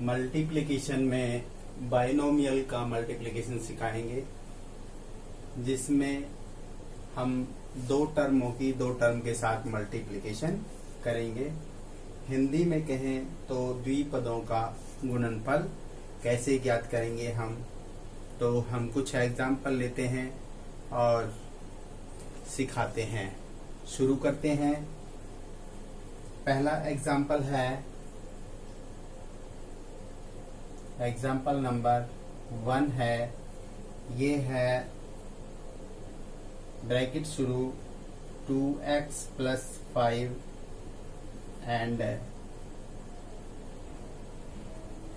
Multiplication में binomial का multiplication सिखाएंगे, जिसमें हम दो टर्मों की दो टर्म के साथ मल्टीप्लिकेशन करेंगे। हिंदी में कहें तो द्विपदों का गुणनफल कैसे ज्ञात करेंगे हम, तो हम कुछ एग्जाम्पल लेते हैं और सिखाते हैं। शुरू करते हैं। पहला एग्जाम्पल है एग्जाम्पल नंबर 1 है, ये है ब्रैकेट शुरू 2x + 5 एंड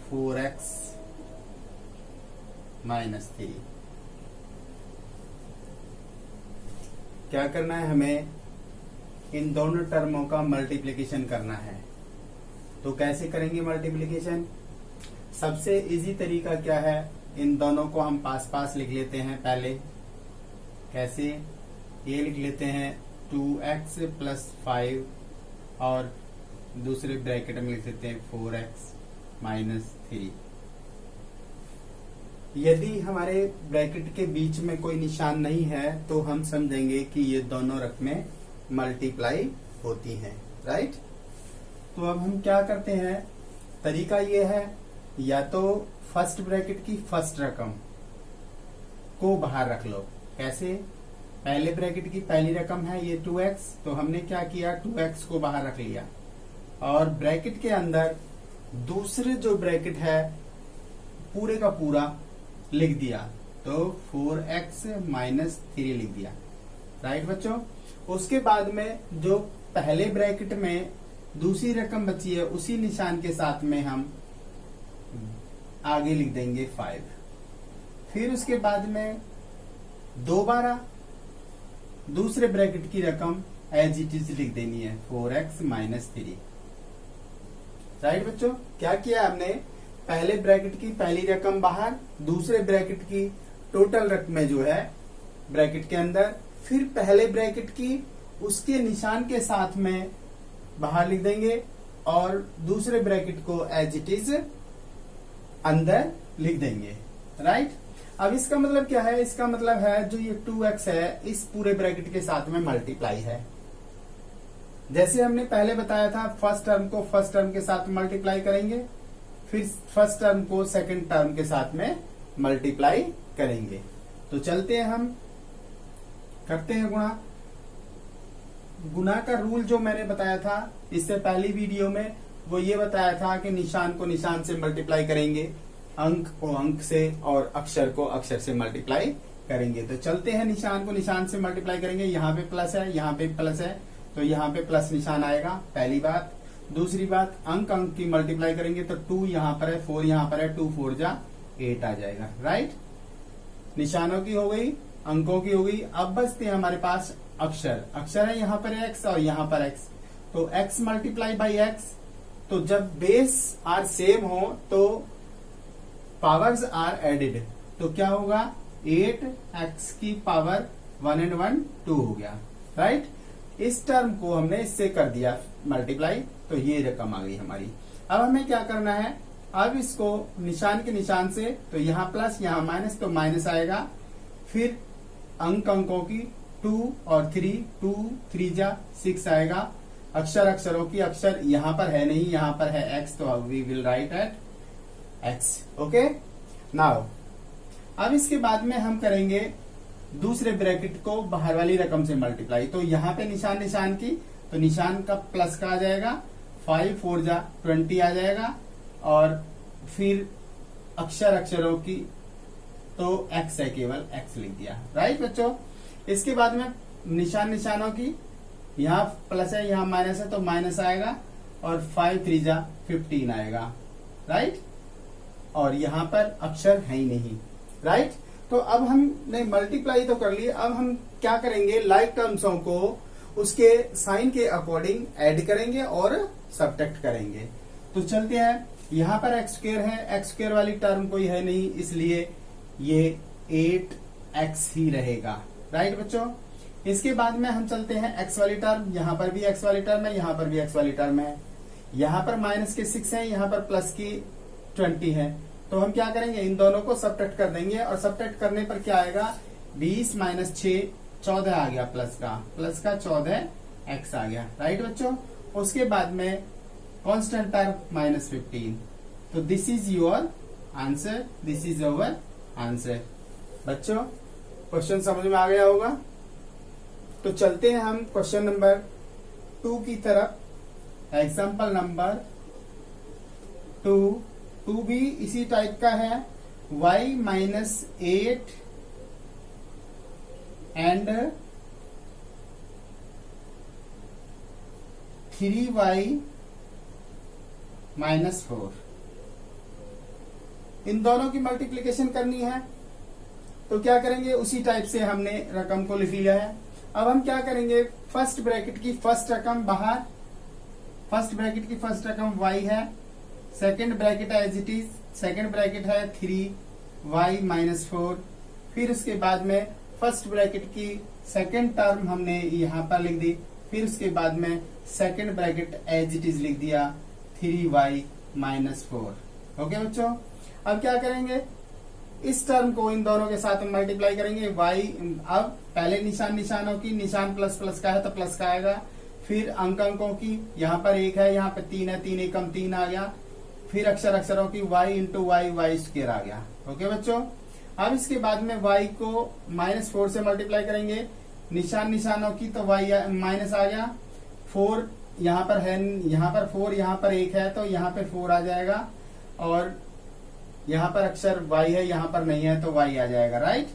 4x - 3। क्या करना है हमें, इन दोनों टर्मों का मल्टीप्लिकेशन करना है। तो कैसे करेंगे मल्टीप्लिकेशन? सबसे इजी तरीका क्या है, इन दोनों को हम पास पास लिख लेते हैं। पहले कैसे, ये लिख लेते हैं 2x + 5 और दूसरे ब्रैकेट में लिख देते हैं 4x - 3। यदि हमारे ब्रैकेट के बीच में कोई निशान नहीं है तो हम समझेंगे कि ये दोनों रकमें मल्टीप्लाई होती हैं, राइट। तो अब हम क्या करते हैं, तरीका ये है, या तो फर्स्ट ब्रैकेट की फर्स्ट रकम को बाहर रख लो। कैसे? पहले ब्रैकेट की पहली रकम है ये 2x, तो हमने क्या किया, 2x को बाहर रख लिया और ब्रैकेट के अंदर दूसरे जो ब्रैकेट है पूरे का पूरा लिख दिया, तो 4x - 3 लिख दिया, राइट बच्चों। उसके बाद में जो पहले ब्रैकेट में दूसरी रकम बची है उसी निशान के साथ में हम आगे लिख देंगे 5। फिर उसके बाद में दोबारा दूसरे ब्रैकेट की रकम एज इट इज लिख देनी है 4x - 3, राइट बच्चों। क्या किया हमने, पहले ब्रैकेट की पहली रकम बाहर, दूसरे ब्रैकेट की टोटल रकमें जो है ब्रैकेट के अंदर, फिर पहले ब्रैकेट की उसके निशान के साथ में बाहर लिख देंगे और दूसरे ब्रैकेट को एज इट इज अंदर लिख देंगे, राइट। अब इसका मतलब क्या है, इसका मतलब है जो ये 2x है इस पूरे ब्रैकेट के साथ में मल्टीप्लाई है। जैसे हमने पहले बताया था, फर्स्ट टर्म को फर्स्ट टर्म के साथ मल्टीप्लाई करेंगे, फिर फर्स्ट टर्म को सेकंड टर्म के साथ में मल्टीप्लाई करेंगे। तो चलते हैं, हम करते हैं गुणा। गुणा का रूल जो मैंने बताया था इससे पहली वीडियो में, वो ये बताया था कि निशान को निशान से मल्टीप्लाई करेंगे, अंक को अंक से और अक्षर को अक्षर से मल्टीप्लाई करेंगे। तो चलते हैं, निशान को निशान से मल्टीप्लाई करेंगे। यहाँ पे प्लस है, यहाँ पे प्लस है, तो यहाँ पे प्लस निशान आएगा, पहली बात। दूसरी बात, अंक अंक की मल्टीप्लाई करेंगे तो 2 यहाँ पर है, 4 यहाँ पर है, 2 4 जा 8 आ जाएगा, राइट। निशानों की हो गई, अंकों की हो गई। अब बचते हैं हमारे पास अक्षर। अक्षर है यहाँ पर x और यहाँ पर x, तो x × x। तो जब बेस आर सेम हो तो पावर्स आर एडेड, तो क्या होगा, 8x की पावर 1 and 1 2 हो गया, राइट। इस टर्म को हमने इससे कर दिया मल्टीप्लाई, तो ये रकम आ गई हमारी। अब हमें क्या करना है, अब इसको निशान के निशान से, तो यहाँ प्लस यहाँ माइनस, तो माइनस आएगा। फिर अंक अंकों की 2 और 3, 2 3 जा 6 आएगा। अक्षर अक्षरों की, अक्षर यहाँ पर है नहीं, यहाँ पर है x, तो we will write at x, okay. Now अब इसके बाद में हम करेंगे दूसरे ब्रैकेट को बाहर वाली रकम से मल्टीप्लाई। तो यहाँ पे निशान निशान की, तो निशान का प्लस का आ जाएगा, 5 4 जा 20 आ जाएगा। और फिर अक्षर अक्षरों की, तो x है, केवल x लिख दिया, राइट बच्चों। इसके बाद में निशान निशानों की, यहाँ प्लस है यहाँ माइनस है, तो माइनस आएगा और 5 3 जा 15 आएगा, राइट। और यहाँ पर अक्षर है ही नहीं, राइट। तो अब हमने मल्टीप्लाई तो कर लिए, अब हम क्या करेंगे, लाइक टर्म्सों को उसके साइन के अकॉर्डिंग ऐड करेंगे और सब्ट्रैक्ट करेंगे। तो चलते हैं, यहाँ पर x² है, x² वाली टर्म कोई है नहीं, इसलिए ये 8x ही रहेगा, राइट बच्चों। इसके बाद में हम चलते हैं x वाली टर्म, यहाँ पर भी x वाली टर्म है, यहाँ पर भी x वाली टर्म है। यहाँ पर माइनस के 6 है, यहाँ पर प्लस की 20 है। तो हम क्या करेंगे, इन दोनों को सबट्रैक्ट कर देंगे और सबट्रैक्ट करने पर क्या आएगा, 20 माइनस 6 14 आ गया, प्लस का 14 एक्स आ गया। राइट बच्चों, उसके बाद में कांस्टेंट टर्म माइनस 15। तो this is your answer, this is your answer. बच्चों क्वेश्चन समझ में आ गया होगा। तो चलते हैं हम क्वेश्चन नंबर 2 की तरफ। एग्जाम्पल नंबर 2 भी इसी टाइप का है। y minus 8 and 3y minus 4, इन दोनों की मल्टीप्लीकेशन करनी है। तो क्या करेंगे, उसी टाइप से हमने रकम को लिख लिया है। अब हम क्या करेंगे, फर्स्ट ब्रैकेट की फर्स्ट रकम बाहर, फर्स्ट ब्रैकेट की फर्स्ट रकम y है, second bracket as it is, second bracket है 3y माइनस 4। फिर उसके बाद में फर्स्ट ब्रैकेट की सेकंड टर्म हमने यहां पर लिख दी, फिर उसके बाद में second bracket as it is लिख दिया 3y माइनस 4। ओके बच्चों, अब क्या करेंगे, इस टर्म को इन दोनों के साथ मल्टीप्लाई करेंगे। y, अब पहले निशानों की, निशान प्लस प्लस का है तो प्लस का आएगा। फिर अंकों की, यहाँ पर 1 है, यहाँ पे 3 है, 3 एकम 3 आ गया। फिर अक्षरों की y इंटू वाई स्क्वायर आ गया। ओके बच्चों, अब इसके बाद में y को माइनस 4 से मल्टीप्लाई करेंगे। निशानों की तो y माइनस आ गया, 4 यहाँ पर है, यहाँ पर 4, यहाँ पर 1 है तो यहाँ पे 4 आ जाएगा, और यहाँ पर अक्षर y है, यहाँ पर नहीं है तो y आ जाएगा। राइट,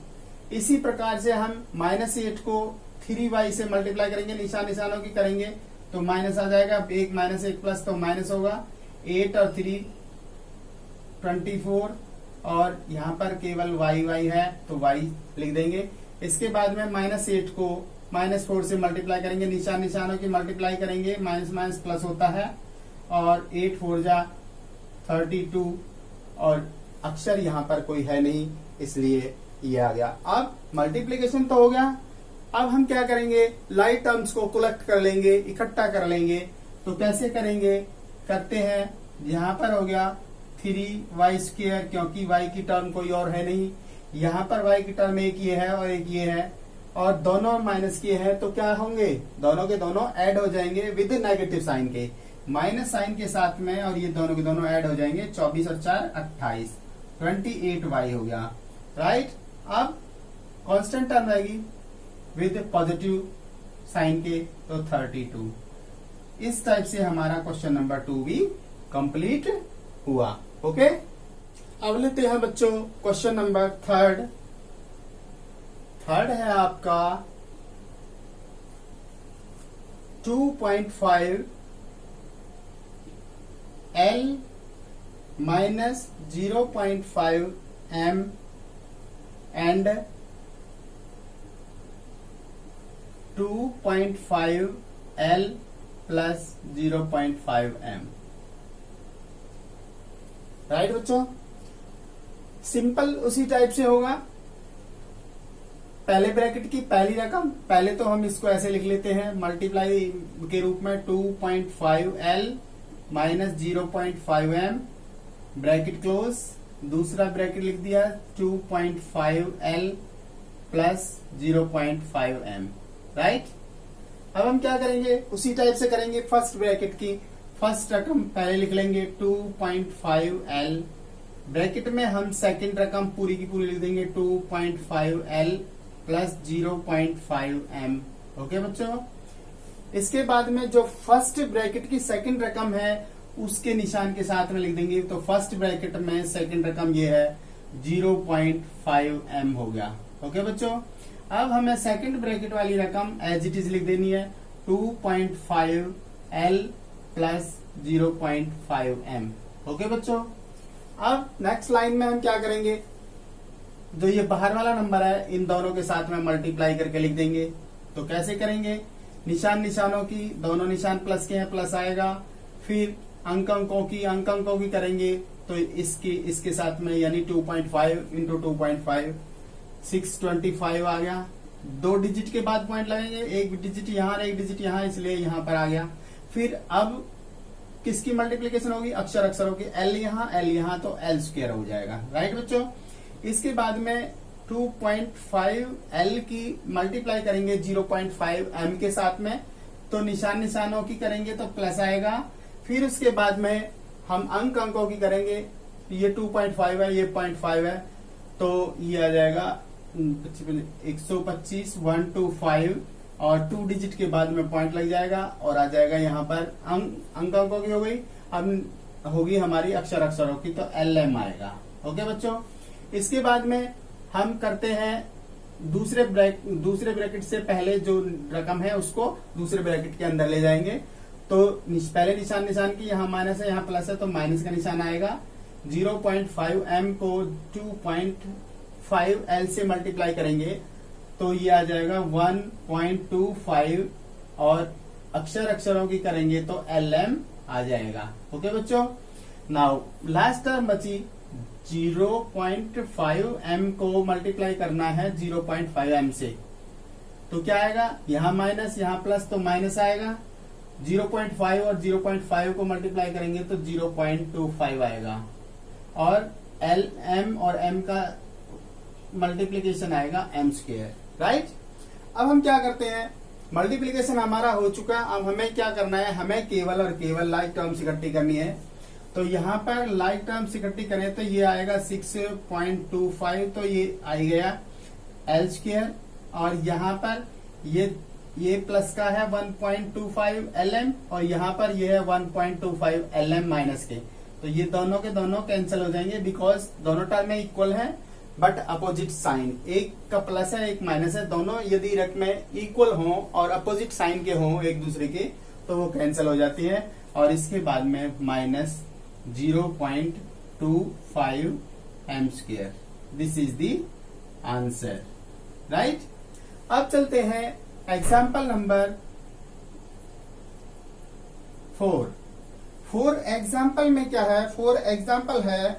इसी प्रकार से हम माइनस 8 को 3y से मल्टीप्लाई करेंगे, निशानों की करेंगे तो माइनस आ जाएगा, 1 माइनस 1 प्लस तो माइनस होगा, 8 और 3 24, और यहाँ पर केवल y है तो y लिख देंगे। इसके बाद में माइनस 8 को माइनस 4 से मल्टीप्लाई करेंगे, निशानों की मल्टीप्लाई करेंगे, माइनस माइनस प्लस होता है, और 8 4 जा 32, और अक्षर यहाँ पर कोई है नहीं इसलिए ये आ गया। अब मल्टीप्लीकेशन तो हो गया, अब हम क्या करेंगे, लाइट टर्म्स को कलेक्ट कर लेंगे, इकट्ठा कर लेंगे। तो कैसे करेंगे, करते हैं, यहाँ पर हो गया 3y स्क्वायर, क्योंकि y की टर्म कोई और है नहीं, यहाँ पर y की टर्म एक ये है और एक ये है, और दोनों माइनस किए हैं तो क्या होंगे, दोनों के दोनों ऐड हो जाएंगे विद नेगेटिव साइन के, माइनस साइन के साथ में, और ये दोनों के दोनों ऐड हो जाएंगे। 24 और 4 28, 28y हो गया। राइट, अब कांस्टेंट टर्म रहेगी विद पॉजिटिव साइन के तो 32। इस टाइप से हमारा क्वेश्चन नंबर 2 भी कंप्लीट हुआ। ओके, अब लेते हैं बच्चों क्वेश्चन नंबर 3। थर्ड है आपका 2.5 L minus 0.5 M and 2.5 L plus 0.5 M। Right बच्चों, सिंपल उसी टाइप से होगा। पहले ब्रैकेट की पहली रकम, पहले तो हम इसको ऐसे लिख लेते हैं मल्टीप्लाई के रूप में, 2.5 L minus 0.5 M, bracket close. दूसरा ब्रैकेट लिख दिया 2.5 L प्लस 0.5 M। राइट, अब हम क्या करेंगे, उसी टाइप से करेंगे। फर्स्ट ब्रैकेट की फर्स्ट रकम पहले लिख लेंगे 2.5 L, ब्रैकेट में हम सेकंड रकम पूरी की पूरी लिख देंगे 2.5 L प्लस 0.5 M। ओके बच्चों, इसके बाद में जो फर्स्ट ब्रैकेट की सेकंड रकम है उसके निशान के साथ में लिख देंगे। तो फर्स्ट ब्रैकेट में सेकंड रकम ये है 0.5 M हो गया। ओके बच्चों, अब हमें सेकंड ब्रैकेट वाली रकम एज इट इज लिख देनी है 2.5 L प्लस 0.5 M। ओके बच्चों, अब नेक्स्ट लाइन में हम क्या करेंगे, जो ये बाहर वाला नंबर है इन दोनों के साथ में मल्टीप्लाई करके लिख देंगे। तो कैसे करेंगे, निशानों की, दोनों निशान प्लस के हैं, प्लस आएगा। फिर अंकों की करेंगे तो इसके साथ में, यानी 2.5 इंटू 2.5 625 आ गया। 2 डिजिट के बाद पॉइंट लगेंगे, एक डिजिट यहाँ और एक डिजिट यहाँ, इसलिए यहाँ पर आ गया। फिर अब किसकी मल्टीप्लीकेशन होगी, अक्षर अक्षरों की, एल यहाँ तो एल स्क्वायर हो जाएगा। राइट बच्चों, इसके बाद में 2.5 एल की मल्टीप्लाई करेंगे 0.5 एम के साथ में, तो निशानों की करेंगे तो प्लस आएगा। फिर उसके बाद में हम अंकों की करेंगे, ये 2.5 है, ये 0.5 है, तो ये आ जाएगा 125 125 और 2 डिजिट के बाद में पॉइंट लग जाएगा और आ जाएगा यहाँ पर अंकों की हो गई। अब होगी हमारी अक्षरों की, तो LM आएगा। ओके बच्चों, इसके बाद में हम करते हैं दूसरे ब्रैकेट से पहले जो रकम है उसको दूसरे ब्रैकेट के अंदर ले जाएंगे। तो पहले निशान की, यहाँ माइनस है यहाँ प्लस है, तो माइनस का निशान आएगा। 0.5 m को 2.5 l से मल्टीप्लाई करेंगे तो ये आ जाएगा 1.25 और अक्षरों की करेंगे तो LM आ जाएगा। ओके बच्चों, नाउ लास्ट टर्म बची 0.5 m को मल्टीप्लाई करना है 0.5 m से, तो क्या आएगा, यहाँ माइनस यहाँ प्लस, तो माइनस आएगा। 0.5 और 0.5 को मल्टीप्लाई करेंगे तो 0.25 आएगा और LM और M का मल्टीप्लीकेशन आएगा m स्क्वायर। राइट, अब हम क्या करते हैं, मल्टीप्लीकेशन हमारा हो चुका, अब हमें क्या करना है, हमें केवल और केवल लाइक टर्म्स इकट्ठी करनी है। तो यहाँ पर लाइक टर्म्स इकट्ठी करें तो ये आएगा 6.25, तो ये आ गया एल स्क्वायर, और यहाँ पर ये प्लस का है 1.25 LM और यहाँ पर ये है 1.25 LM माइनस के, तो ये दोनों के दोनों कैंसिल हो जाएंगे बिकॉज दोनों टर्म में इक्वल है बट अपोजिट साइन, एक का प्लस है एक माइनस है, दोनों यदि रकमें इक्वल हों और अपोजिट साइन के हों एक दूसरे के तो वो कैंसिल हो जाती है। और इसके बाद में minus 0.25 m square, this is the answer. Right, अब चलते हैं एग्जाम्पल नंबर 4। 4 एग्जाम्पल में क्या है, 4 एग्जाम्पल है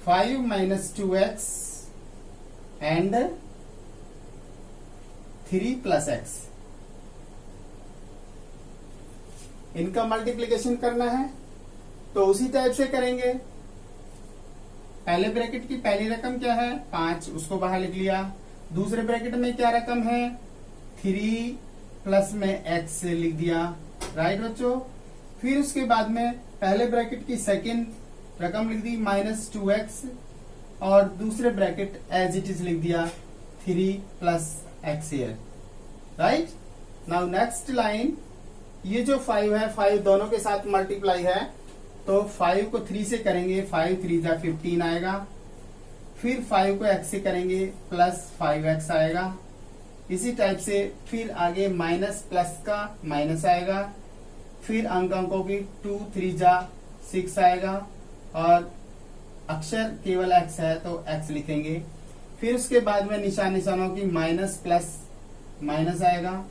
5 minus 2x and 3 plus x, इनका मल्टीप्लीकेशन करना है तो उसी टाइप से करेंगे। पहले ब्रैकेट की पहली रकम क्या है 5, उसको बाहर लिख लिया। दूसरे ब्रैकेट में क्या रकम है 3 प्लस में x लिख दिया। राइट बच्चों, फिर उसके बाद में पहले ब्रैकेट की सेकंड रकम लिख दी -2x और दूसरे ब्रैकेट एज इट इज लिख दिया 3 plus x here। Right, now next line, ये जो 5 है 5 दोनों के साथ मल्टीप्लाई है तो 5 को 3 से करेंगे 5 3 जा 15 आएगा। फिर 5 को x से करेंगे प्लस 5x आएगा। इसी टाइप से फिर आगे माइनस प्लस का माइनस आएगा। फिर अंकों की 2 3 जा 6 आएगा और अक्षर केवल x है तो x लिखेंगे। फिर उसके बाद में निशानों की माइनस प्लस माइनस आएगा।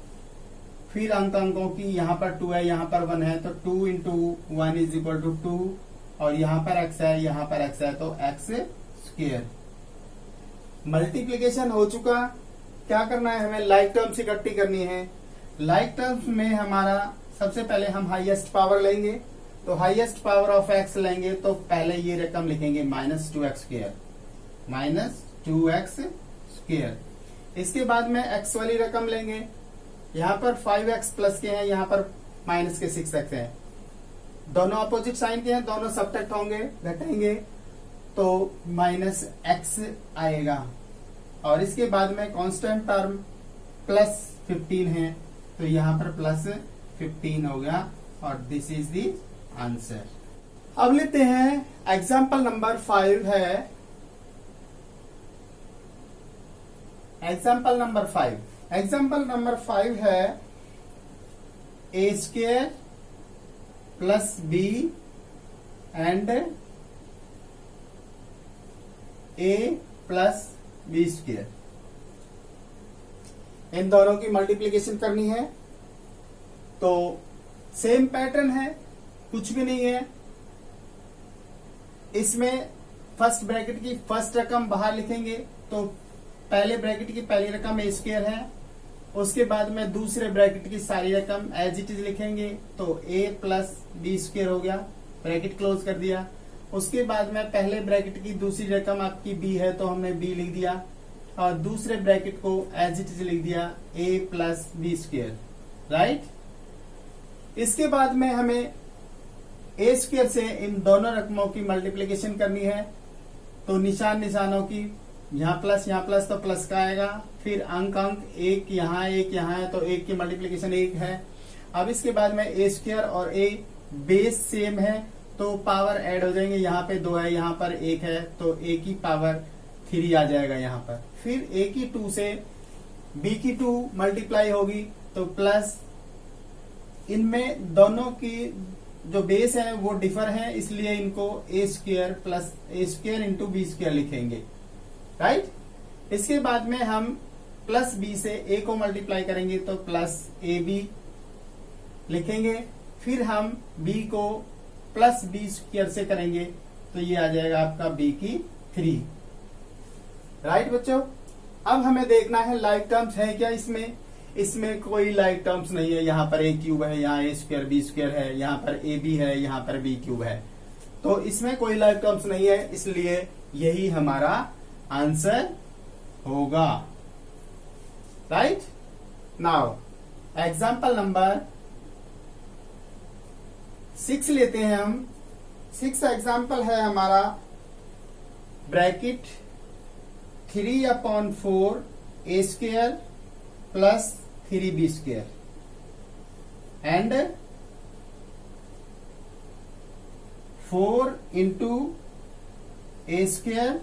फिर अंकों की यहाँ पर 2 है यहाँ पर 1 है तो 2 इंटू 1 इज इक्वल टू 2 और यहाँ पर x है यहाँ पर x है तो x स्क्वायर। मल्टीप्लीकेशन हो चुका, क्या करना है हमें लाइक टर्म्स इकट्ठी करनी है। लाइक टर्म्स में हमारा सबसे पहले हम हाईएस्ट पावर लेंगे, तो हाईएस्ट पावर ऑफ x लेंगे तो पहले ये रकम लिखेंगे -2x स्क्वायर, -2x स्क्वायर। इसके बाद में x वाली रकम लेंगे, यहाँ पर 5x प्लस के हैं यहाँ पर माइनस के 6x है, दोनों अपोजिट साइन के हैं, दोनों सबट्रैक्ट होंगे घटेंगे तो -x आएगा। और इसके बाद में कांस्टेंट टर्म प्लस 15 है तो यहाँ पर प्लस 15 हो गया और दिस इज द आंसर। अब लेते हैं एग्जाम्पल नंबर 5 है, एग्जाम्पल नंबर 5 है a square plus b and a plus b square, इन दोनों की मल्टीप्लीकेशन करनी है। तो सेम पैटर्न है, कुछ भी नहीं है। इसमें फर्स्ट ब्रैकेट की फर्स्ट रकम बाहर लिखेंगे तो पहले ब्रैकेट की पहली रकम a स्क्वायर है उसके बाद में दूसरे ब्रैकेट की सारी रकम एज इट इज लिखेंगे, तो a प्लस बी स्क्वायर हो गया, ब्रैकेट क्लोज कर दिया। उसके बाद में पहले ब्रैकेट की दूसरी रकम आपकी b है, तो हमने b लिख दिया, और दूसरे ब्रैकेट को एज इट इज लिख दिया a plus B square, right. इसके बाद में हमें a स्क्वायर से इन दोनों रकमों की मल्टीप्लीकेशन करनी है, तो निशानों की यहाँ प्लस तो प्लस का आएगा, फिर अंक एक यहाँ है, तो एक की मल्टीप्लीकेशन एक है। अब इसके बाद में a स्क्वायर और a बेस सेम है, तो पावर ऐड हो जाएंगे, यहाँ पे 2 है, यहाँ पर 1 है, तो a की पावर 3 आ जाएगा यहाँ पर। फिर a की 2 से b की 2 मल्टीप्लाई होगी, तो प्लस, इनमें दोनों की जो बेस है वो डिफर है, इसलिए इनको a square plus a square into B square लिखेंगे, राइट। इसके बाद में हम प्लस b से a को मल्टीप्लाई करेंगे, तो प्लस ab लिखेंगे। फिर हम b को प्लस b स्क्वायर से करेंगे, तो ये आ जाएगा आपका b की 3, राइट बच्चों। अब हमें देखना है लाइक टर्म्स है क्या इसमें कोई लाइक टर्म्स नहीं है। यहाँ पर a क्यूब है, यहाँ a स्क्वायर b स्क्वायर है, यहाँ पर ab है, यहाँ पर b क्यूब है, तो इसमें कोई लाइक टर्म्स नहीं है, इसलिए यही हमारा आंसर होगा, राइट। नाउ एग्जाम्पल नंबर 6 लेते हैं हम। 6 एग्जाम्पल है हमारा bracket 3/4 a square plus 3b square and 4 into a square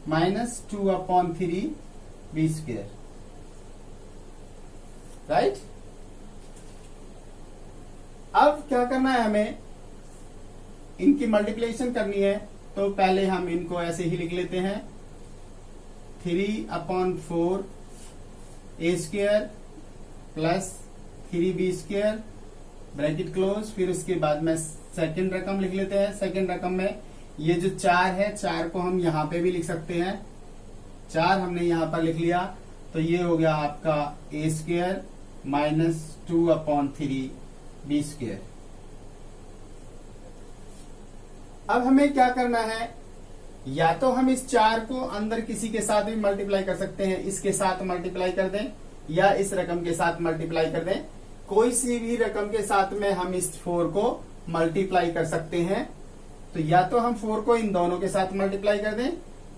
minus 2/3b square, right. अब क्या करना है, हमें इनकी मल्टीप्लिकेशन करनी है, तो पहले हम इनको ऐसे ही लिख लेते हैं, 3/4 a square plus 3b square, bracket close. फिर उसके बाद में सेकंड रकम लिख लेते हैं। सेकंड रकम में ये जो 4 है, 4 को हम यहाँ पे भी लिख सकते हैं, 4 हमने यहाँ पर लिख लिया, तो ये हो गया आपका a square minus 2/3b square. अब हमें क्या करना है, या तो हम इस 4 को अंदर किसी के साथ भी मल्टीप्लाई कर सकते हैं, इसके साथ मल्टीप्लाई कर दें या इस रकम के साथ मल्टीप्लाई कर दें, कोई सी भी रकम के साथ में हम इस 4 को मल्टीप्लाई कर सकते हैं। तो या तो हम 4 को इन दोनों के साथ मल्टीप्लाई कर दें,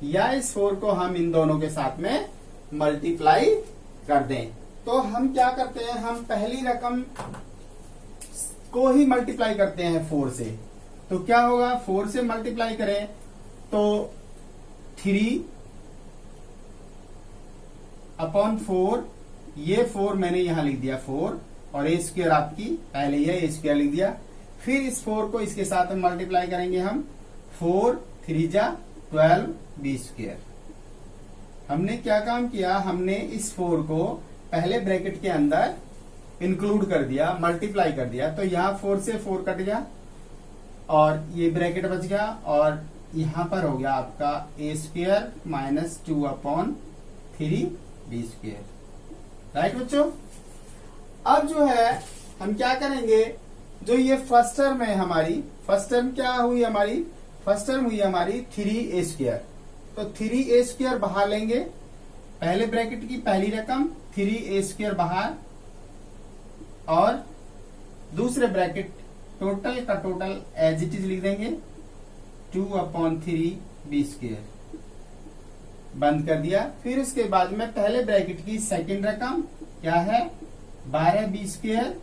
या इस 4 को हम इन दोनों के साथ में मल्टीप्लाई कर दें। तो हम क्या करते हैं, हम पहली रकम को ही मल्टीप्लाई करते हैं 4 से। तो क्या होगा, 4 से मल्टीप्लाई करें तो 3/4, ये 4 मैंने यहां लिख दिया 4, और a स्क्वायर आपकी पहले ही है, a स्क्वायर लिख दिया। फिर इस 4 को इसके साथ मल्टीप्लाई करेंगे हम, 4 3 जा 12b स्क्वायर। हमने क्या काम किया, हमने इस 4 को पहले ब्रैकेट के अंदर इंक्लूड कर दिया, मल्टीप्लाई कर दिया, तो यहाँ 4 से 4 कट गया और ये ब्रैकेट बच गया, और यहां पर हो गया आपका a square minus 2/3b square, right बच्चों। अब जो है हम क्या करेंगे, जो ये फर्स्ट टर्म है हमारी, फर्स्ट टर्म क्या हुई हमारी, फर्स्ट टर्म हुई हमारी 3a स्क्वायर, तो 3a स्क्वायर बाहर लेंगे, पहले ब्रैकेट की पहली रकम 3a स्क्वायर बाहर, और दूसरे ब्रैकेट टोटल का टोटल एज इट इज लिख देंगे, 2/3b स्क्वायर, बंद कर दिया। फिर उसके बाद में पहले ब्रैकेट की सेकंड रकम क्या है, 12b स्क्वायर,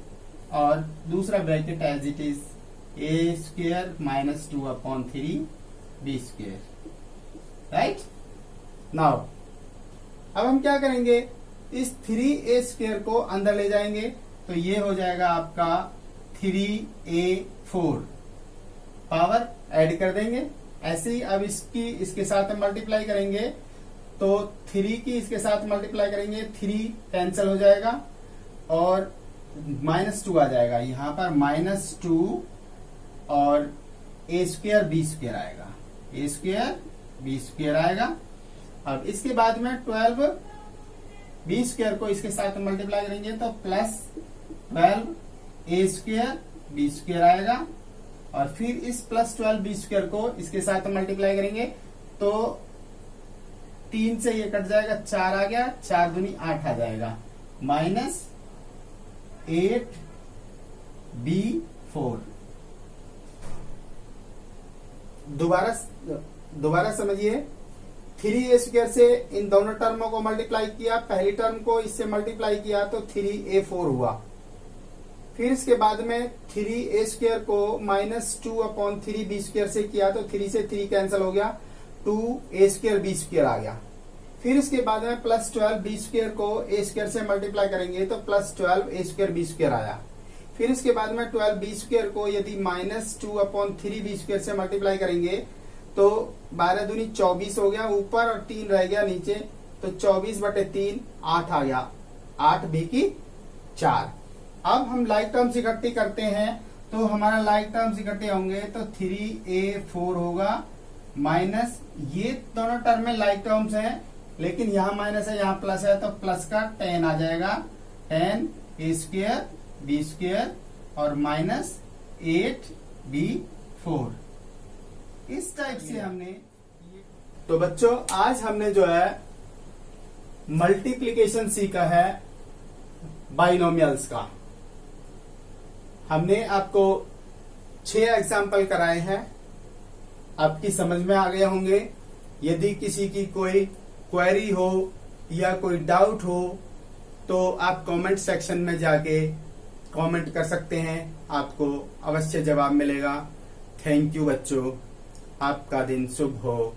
और दूसरा bracket as it is a square minus 2/3b square, right. Now अब हम क्या करेंगे, इस 3a स्क्वायर को अंदर ले जाएंगे, तो ये हो जाएगा आपका 3a4, पावर ऐड कर देंगे ऐसे ही। अब इसके साथ मल्टीप्लाई करेंगे, तो 3 की इसके साथ मल्टीप्लाई करेंगे, 3 कैंसिल हो जाएगा और -2 आ जाएगा, यहां पर -2 और a स्क्वायर b स्क्वायर आएगा, a स्क्वायर b स्क्वायर आएगा। अब इसके बाद में 12 बी स्क्वायर को इसके साथ मल्टीप्लाई करेंगे तो प्लस 12 ए स्क्वायर बी स्क्वायर आएगा, और फिर इस प्लस 12 बी स्क्वायर को इसके साथ मल्टीप्लाई करेंगे तो 3 से ये कट जाएगा, 4 आ गया, 4 दूनी 8 आ जाएगा, माइनस 8 बी 4। दोबारा समझिए, 3a स्क्वायर से इन दोनों टर्मों को मल्टीप्लाई किया, पहली टर्म को इससे मल्टीप्लाई किया तो 3a4 हुआ। फिर इसके बाद में 3a स्क्वायर को माइनस 2/3b स्क्वायर से किया तो 3 से 3 कैंसिल हो गया, 2a स्क्वायर b स्क्वायर आ गया। फिर इसके बाद में प्लस 12 बी स्क्वायर को a स्क्वायर से मल्टीप्लाई करेंगे तो plus 12 a square b square आया। फिर इसके बाद में 12 बी स्क्वायर को यदि माइनस 2/3b स्क्वायर से मल्टीप्लाई करेंगे तो 12 दूनी 24 हो गया, ऊपर और 3 रह गया नीचे, तो 24/3 8 आ गया, 8 b की 4। अब हम लाइक टर्म्स इकट्ठी करते हैं तो हमारा लाइक टर्म्स इकट्ठे होंगे तो 3a4 होगा, माइनस ये दोनों टर्म में लाइक टर्म्स हैं, लेकिन यहाँ माइनस है यहाँ प्लस है तो प्लस का 10 आ जाएगा, 10 a स्क्वायर बी स्क्वायर और माइनस 8b4। इस टाइप से हमने, तो बच्चों आज हमने जो है मल्टीप्लिकेशन सीखा है बाइनोमियल्स का। हमने आपको 6 एग्जाम्पल कराए हैं, आपकी समझ में आ गए होंगे। यदि किसी की कोई क्वेरी हो या कोई डाउट हो तो आप कमेंट सेक्शन में जाके कमेंट कर सकते हैं, आपको अवश्य जवाब मिलेगा। थैंक यू बच्चों, आपका दिन शुभ हो।